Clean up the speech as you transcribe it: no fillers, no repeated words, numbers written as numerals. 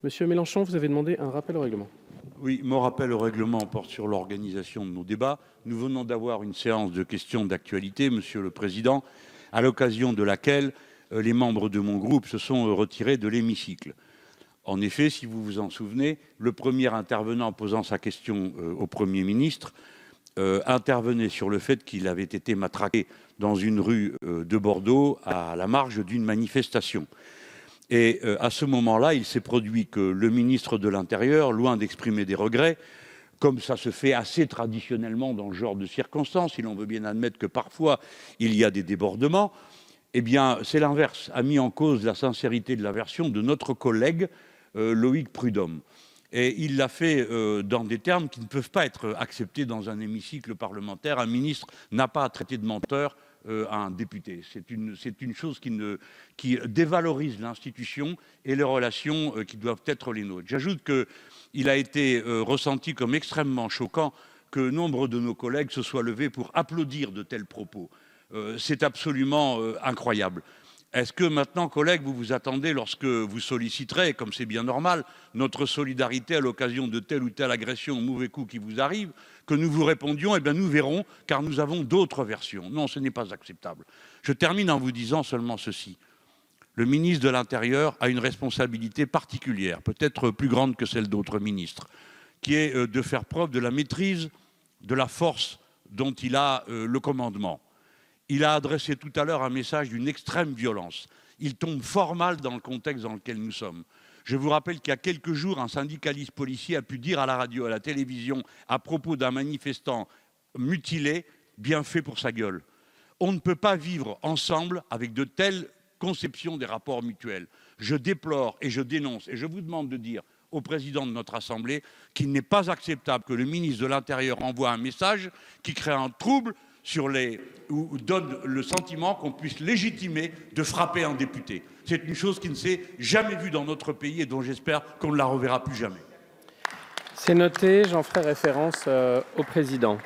Monsieur Mélenchon, vous avez demandé un rappel au règlement. Oui, mon rappel au règlement porte sur l'organisation de nos débats. Nous venons d'avoir une séance de questions d'actualité, Monsieur le Président, à l'occasion de laquelle les membres de mon groupe se sont retirés de l'hémicycle. En effet, si vous vous en souvenez, le premier intervenant posant sa question au Premier ministre intervenait sur le fait qu'il avait été matraqué dans une rue de Bordeaux à la marge d'une manifestation. Et à ce moment-là, il s'est produit que le ministre de l'Intérieur, loin d'exprimer des regrets, comme ça se fait assez traditionnellement dans ce genre de circonstances, il en veut bien admettre que parfois il y a des débordements, eh bien c'est l'inverse, a mis en cause la sincérité de la version de notre collègue Loïc Prud'homme. Et il l'a fait dans des termes qui ne peuvent pas être acceptés dans un hémicycle parlementaire. Un ministre n'a pas à traiter de menteur à un député. C'est une chose qui dévalorise l'institution et les relations qui doivent être les nôtres. J'ajoute qu'il a été ressenti comme extrêmement choquant que nombre de nos collègues se soient levés pour applaudir de tels propos. C'est absolument incroyable. Est-ce que maintenant, collègues, vous vous attendez, lorsque vous solliciterez, comme c'est bien normal, notre solidarité à l'occasion de telle ou telle agression ou mauvais coup qui vous arrive, que nous vous répondions, eh bien nous verrons, car nous avons d'autres versions. Non, ce n'est pas acceptable. Je termine en vous disant seulement ceci. Le ministre de l'Intérieur a une responsabilité particulière, peut-être plus grande que celle d'autres ministres, qui est de faire preuve de la maîtrise de la force dont il a le commandement. Il a adressé tout à l'heure un message d'une extrême violence. Il tombe fort mal dans le contexte dans lequel nous sommes. Je vous rappelle qu'il y a quelques jours, un syndicaliste policier a pu dire à la radio, à la télévision, à propos d'un manifestant mutilé, bien fait pour sa gueule. On ne peut pas vivre ensemble avec de telles conceptions des rapports mutuels. Je déplore et je dénonce, et je vous demande de dire au président de notre Assemblée qu'il n'est pas acceptable que le ministre de l'Intérieur envoie un message qui crée un trouble ou donne le sentiment qu'on puisse légitimer de frapper un député. C'est une chose qui ne s'est jamais vue dans notre pays et dont j'espère qu'on ne la reverra plus jamais. C'est noté, j'en ferai référence au président.